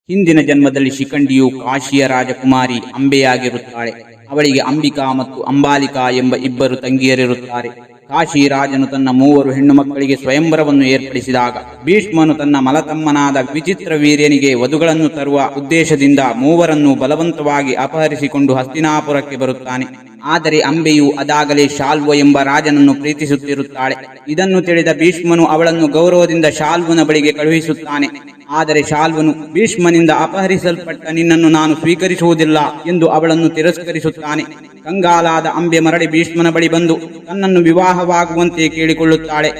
ಹಿಂದಿನ ಜನ್ಮದಲ್ಲಿ ಶಿಖಂಡಿಯು ಕಾಶಿಯ ರಾಜಕುಮಾರಿ ಅಂಬೆಯಾಗಿರುತ್ತಾಳೆ. ಅವಳಿಗೆ ಅಂಬಿಕಾ ಮತ್ತು ಅಂಬಾಲಿಕಾ ಎಂಬ ಇಬ್ಬರು ತಂಗಿಯರಿರುತ್ತಾರೆ. ಕಾಶಿ ರಾಜನು ತನ್ನ 3 ಹೆಣ್ಣು ಮಕ್ಕಳಿಗೆ ಸ್ವಯಂವರವನ್ನು ಏರ್ಪಡಿಸಿದಾಗ ಭೀಷ್ಮನು ತನ್ನ ಮಲತಮ್ಮನಾದ ವಿಚಿತ್ರ ವೀರ್ಯನಿಗೆ ವಧುಗಳನ್ನು ತರುವ ಉದ್ದೇಶದಿಂದ 3ರನ್ನು ಬಲವಂತವಾಗಿ ಅಪಹರಿಸಿಕೊಂಡು ಹಸ್ತಿನಾಪುರಕ್ಕೆ ಬರುತ್ತಾನೆ. ಆದರೆ ಅಂಬೆಯು ಅದಾಗಲೇ ಶಾಲ್ವ ಎಂಬ ರಾಜನನ್ನು ಪ್ರೀತಿಸುತ್ತಿರುತ್ತಾಳೆ. ಇದನ್ನು ತಿಳಿದ ಭೀಷ್ಮನು ಅವಳನ್ನು ಗೌರವದಿಂದ ಶಾಲ್ವನ ಬಳಿಗೆ ಕಳುಹಿಸುತ್ತಾನೆ. ಆದರೆ ಶಾಲ್ವನು ಭೀಷ್ಮನಿಂದ ಅಪಹರಿಸಲ್ಪಟ್ಟ ನಿನ್ನನ್ನು ನಾನು ಸ್ವೀಕರಿಸುವುದಿಲ್ಲ ಎಂದು ಅವಳನ್ನು ತಿರಸ್ಕರಿಸುತ್ತಾನೆ. ಕಂಗಾಲಾದ ಅಂಬೆ ಮರಳಿ ಭೀಷ್ಮನ ಬಳಿ ಬಂದು ತನ್ನನ್ನು ವಿವಾಹವಾಗುವಂತೆ ಕೇಳಿಕೊಳ್ಳುತ್ತಾಳೆ.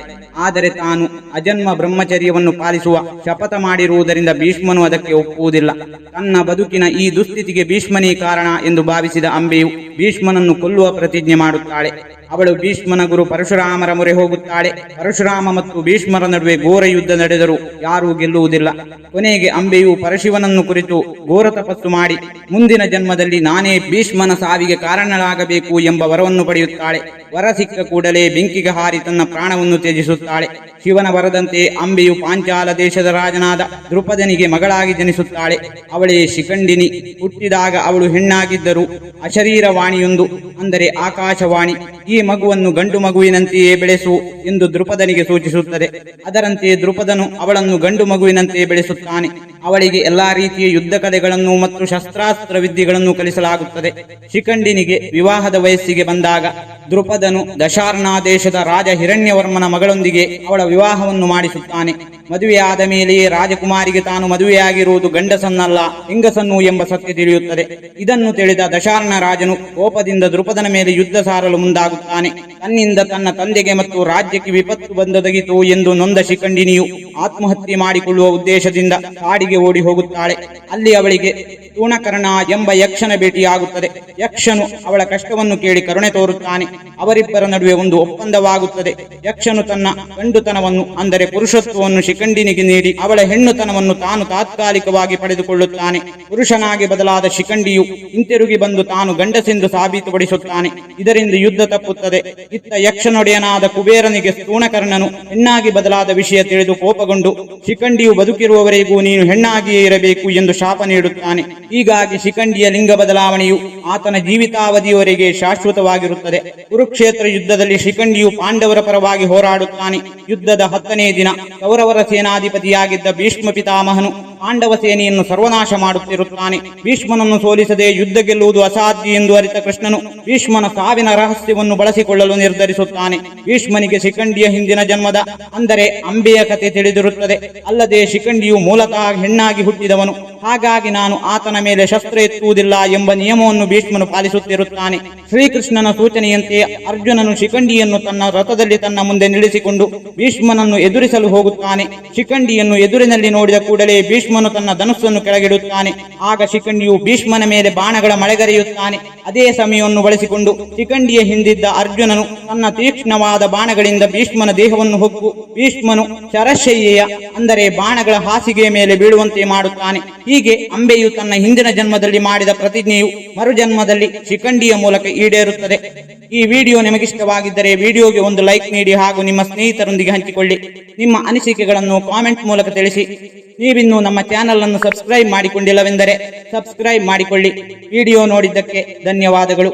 ಆದರೆ ತಾನು ಅಜನ್ಮ ಬ್ರಹ್ಮಚರ್ಯವನ್ನು ಪಾಲಿಸುವ ಶಪಥ ಮಾಡಿರುವುದರಿಂದ ಭೀಷ್ಮನು ಅದಕ್ಕೆ ಒಪ್ಪುವುದಿಲ್ಲ. ತನ್ನ ಬದುಕಿನ ಈ ದುಸ್ಥಿತಿಗೆ ಭೀಷ್ಮನೇ ಕಾರಣ ಎಂದು ಭಾವಿಸಿದ ಅಂಬೆಯು ಭೀಷ್ಮನನ್ನು ಕೊಲ್ಲುವ ಪ್ರತಿಜ್ಞೆ ಮಾಡುತ್ತಾಳೆ. ಅವಳು ಭೀಷ್ಮನ ಗುರು ಪರಶುರಾಮರ ಮೊರೆ ಹೋಗುತ್ತಾಳೆ. ಪರಶುರಾಮ ಮತ್ತು ಭೀಷ್ಮರ ನಡುವೆ ಘೋರ ಯುದ್ಧ ನಡೆದರೂ ಯಾರೂ ಗೆಲ್ಲುವುದಿಲ್ಲ. ಕೊನೆಗೆ ಅಂಬೆಯು ಪರಶಿವನನ್ನು ಕುರಿತು ಘೋರ ತಪಸ್ಸು ಮಾಡಿ ಮುಂದಿನ ಜನ್ಮದಲ್ಲಿ ನಾನೇ ಭೀಷ್ಮನ ಸಾವಿಗೆ ಕಾರಣನಾಗಬೇಕು ಎಂಬ ವರವನ್ನು ಪಡೆಯುತ್ತಾಳೆ. ವರ ಸಿಕ್ಕ ಕೂಡಲೇ ಬೆಂಕಿಗೆ ಹಾರಿ ತನ್ನ ಪ್ರಾಣವನ್ನು ತ್ಯಜಿಸುತ್ತಾಳೆ. ಶಿವನ ವರದಂತೆ ಅಂಬೆಯು ಪಾಂಚಾಲ ದೇಶದ ರಾಜನಾದ ದೃಪದನಿಗೆ ಮಗಳಾಗಿ ಜನಿಸುತ್ತಾಳೆ. ಅವಳೇ ಶಿಖಂಡಿನಿ. ಹುಟ್ಟಿದಾಗ ಅವಳು ಹೆಣ್ಣಾಗಿದ್ದರೂ ಅಶರೀರವಾಣಿಯೊಂದು, ಅಂದರೆ ಆಕಾಶವಾಣಿ, ಈ ಮಗುವನ್ನು ಗಂಡು ಮಗುವಿನಂತೆಯೇ ಬೆಳೆಸು ಎಂದು ದೃಪದನಿಗೆ ಸೂಚಿಸುತ್ತದೆ. ಅದರಂತೆ ದೃಪದನು ಅವಳನ್ನು ಗಂಡು ಮಗುವಿನಂತೆ ಬೆಳೆಸುತ್ತಾನೆ. ಅವಳಿಗೆ ಎಲ್ಲಾ ರೀತಿಯ ಯುದ್ಧ ಕಲೆಗಳನ್ನು ಮತ್ತು ಶಸ್ತ್ರಾಸ್ತ್ರ ವಿದ್ಯೆಗಳನ್ನು ಕಲಿಸಲಾಗುತ್ತದೆ. ಶಿಖಂಡಿನಿಗೆ ವಿವಾಹದ ವಯಸ್ಸಿಗೆ ಬಂದಾಗ ದೃಪದನು ದಶಾರ್ಣ ದೇಶದ ರಾಜ ಹಿರಣ್ಯವರ್ಮನ ಮಗಳೊಂದಿಗೆ ಅವಳ ವಿವಾಹವನ್ನು ಮಾಡಿಸುತ್ತಾನೆ. ಮದುವೆಯಾದ ಮೇಲೆಯೇ ರಾಜಕುಮಾರಿಗೆ ತಾನು ಮದುವೆಯಾಗಿರುವುದು ಗಂಡಸನ್ನಲ್ಲ ಹೆಂಗಸನ್ನು ಎಂಬ ಸತ್ಯ ತಿಳಿಯುತ್ತದೆ. ಇದನ್ನು ತಿಳಿದ ದಶಾರ್ಣ ರಾಜನು ಕೋಪದಿಂದ ದೃಪದನ ಮೇಲೆ ಯುದ್ಧ ಸಾರಲು ಮುಂದಾಗುತ್ತಾನೆ. ತನ್ನಿಂದ ತನ್ನ ತಂದೆಗೆ ಮತ್ತು ರಾಜ್ಯಕ್ಕೆ ವಿಪತ್ತು ಬಂದೊದಗಿತು ಎಂದು ನೊಂದ ಶಿಖಂಡಿನಿಯು ಆತ್ಮಹತ್ಯೆ ಮಾಡಿಕೊಳ್ಳುವ ಉದ್ದೇಶದಿಂದ ಕಾಡಿಗೆ ಓಡಿ ಹೋಗುತ್ತಾಳೆ. ಅಲ್ಲಿ ಅವಳಿಗೆ ತೂಣಕರ್ಣ ಎಂಬ ಯಕ್ಷನ ಭೇಟಿಯಾಗುತ್ತದೆ. ಯಕ್ಷನು ಅವಳ ಕಷ್ಟವನ್ನು ಕೇಳಿ ಕರುಣೆ ತೋರುತ್ತಾನೆ. ಅವರಿಬ್ಬರ ನಡುವೆ ಒಂದು ಒಪ್ಪಂದವಾಗುತ್ತದೆ. ಯಕ್ಷನು ತನ್ನ ಗಂಡುತನವನ್ನು, ಅಂದರೆ ಪುರುಷತ್ವವನ್ನು ಶಿಖಂಡಿನಿಗೆ ನೀಡಿ ಅವಳ ಹೆಣ್ಣುತನವನ್ನು ತಾನು ತಾತ್ಕಾಲಿಕವಾಗಿ ಪಡೆದುಕೊಳ್ಳುತ್ತಾನೆ. ಪುರುಷನಾಗಿ ಬದಲಾದ ಶಿಖಂಡಿಯು ಹಿಂತಿರುಗಿ ಬಂದು ತಾನು ಗಂಡಸೆಂದು ಸಾಬೀತುಪಡಿಸುತ್ತಾನೆ. ಇದರಿಂದ ಯುದ್ಧ ತಪ್ಪುತ್ತದೆ. ಇತ್ತ ಯಕ್ಷನೊಡೆಯನಾದ ಕುಬೇರನಿಗೆ ತೂಣಕರ್ಣನು ಹೆಣ್ಣಾಗಿ ಬದಲಾದ ವಿಷಯ ತಿಳಿದು ಕೋಪಗೊಂಡು ಶಿಖಂಡಿಯು ಬದುಕಿರುವವರೆಗೂ ನೀನು ಹೆಣ್ಣಾಗಿಯೇ ಇರಬೇಕು ಎಂದು ಶಾಪ ನೀಡುತ್ತಾನೆ. ಹೀಗಾಗಿ ಶಿಖಂಡಿಯ ಲಿಂಗ ಬದಲಾವಣೆಯು ಆತನ ಜೀವಿತಾವಧಿಯವರೆಗೆ ಶಾಶ್ವತವಾಗಿರುತ್ತದೆ. ಕುರುಕ್ಷೇತ್ರ ಯುದ್ಧದಲ್ಲಿ ಶಿಖಂಡಿಯು ಪಾಂಡವರ ಪರವಾಗಿ ಹೋರಾಡುತ್ತಾನೆ. ಯುದ್ಧದ 10ನೇ ದಿನ ಕೌರವರ ಸೇನಾಧಿಪತಿಯಾಗಿದ್ದ ಭೀಷ್ಮ ಪಿತಾಮಹನು ಪಾಂಡವ ಸೇನೆಯನ್ನು ಸರ್ವನಾಶ ಮಾಡುತ್ತಿರುತ್ತಾನೆ. ಭೀಷ್ಮನನ್ನು ಸೋಲಿಸದೆ ಯುದ್ಧ ಗೆಲ್ಲುವುದು ಅಸಾಧ್ಯ ಎಂದು ಅರಿತ ಕೃಷ್ಣನು ಭೀಷ್ಮನ ಸಾವಿನ ರಹಸ್ಯವನ್ನು ಬಳಸಿಕೊಳ್ಳಲು ನಿರ್ಧರಿಸುತ್ತಾನೆ. ಭೀಷ್ಮನಿಗೆ ಶಿಖಂಡಿಯ ಹಿಂದಿನ ಜನ್ಮದ, ಅಂದರೆ ಅಂಬೆಯ ಕತೆ ತಿಳಿದಿರುತ್ತದೆ. ಅಲ್ಲದೆ ಶಿಖಂಡಿಯು ಮೂಲತಃ ಹೆಣ್ಣಾಗಿ ಹುಟ್ಟಿದವನು. ಹಾಗಾಗಿ ನಾನು ಆತನ ಮೇಲೆ ಶಸ್ತ್ರ ಎತ್ತುವುದಿಲ್ಲ ಎಂಬ ನಿಯಮವನ್ನು ಭೀಷ್ಮನು ಪಾಲಿಸುತ್ತಿರುತ್ತಾನೆ. ಶ್ರೀಕೃಷ್ಣನ ಸೂಚನೆಯಂತೆ ಅರ್ಜುನನು ಶಿಖಂಡಿಯನ್ನು ತನ್ನ ರಥದಲ್ಲಿ ತನ್ನ ಮುಂದೆ ನಿಲ್ಲಿಸಿಕೊಂಡು ಭೀಷ್ಮನನ್ನು ಎದುರಿಸಲು ಹೋಗುತ್ತಾನೆ. ಶಿಖಂಡಿಯನ್ನು ಎದುರಿನಲ್ಲಿ ನೋಡಿದ ಕೂಡಲೇ ಭೀಷ್ಮನು ತನ್ನ ಧನುಸ್ಸನ್ನು ಕೆಳಗಿಡುತ್ತಾನೆ. ಆಗ ಶಿಖಂಡಿಯು ಭೀಷ್ಮನ ಮೇಲೆ ಬಾಣಗಳ ಮಳೆಗರೆಯುತ್ತಾನೆ. ಅದೇ ಸಮಯವನ್ನು ಬಳಸಿಕೊಂಡು ಶಿಖಂಡಿಯ ಹಿಂದಿದ್ದ ಅರ್ಜುನನು ತನ್ನ ತೀಕ್ಷ್ಣವಾದ ಬಾಣಗಳಿಂದ ಭೀಷ್ಮನ ದೇಹವನ್ನು ಹೊಕ್ಕು ಭೀಷ್ಮನು ಶರಶಯ್ಯೆಯ, ಅಂದರೆ ಬಾಣಗಳ ಹಾಸಿಗೆಯ ಮೇಲೆ ಬೀಳುವಂತೆ ಮಾಡುತ್ತಾನೆ. ಹೀಗೆ ಅಂಬೆಯು ತನ್ನ ಹಿಂದಿನ ಜನ್ಮದಲ್ಲಿ ಮಾಡಿದ ಪ್ರತಿಜ್ಞೆಯು ಮರುಜನ್ಮದಲ್ಲಿ ಶಿಖಂಡಿಯ ಮೂಲಕ ಈಡೇರುತ್ತದೆ. ಈ ವಿಡಿಯೋ ನಿಮಗಿಷ್ಟವಾಗಿದ್ದರೆ ವಿಡಿಯೋಗೆ ಒಂದು ಲೈಕ್ ನೀಡಿ ಹಾಗೂ ನಿಮ್ಮ ಸ್ನೇಹಿತರೊಂದಿಗೆ ಹಂಚಿಕೊಳ್ಳಿ. ನಿಮ್ಮ ಅನಿಸಿಕೆಗಳನ್ನು ಕಾಮೆಂಟ್ ಮೂಲಕ ತಿಳಿಸಿ. ನೀವಿನ್ನೂ ನಮ್ಮ ಚಾನೆಲ್ ಅನ್ನು ಸಬ್ಸ್ಕ್ರೈಬ್ ಮಾಡಿಕೊಂಡಿಲ್ಲವೆಂದರೆ ಸಬ್ಸ್ಕ್ರೈಬ್ ಮಾಡಿಕೊಳ್ಳಿ. ವಿಡಿಯೋ ನೋಡಿದ್ದಕ್ಕೆ ಧನ್ಯವಾದಗಳು.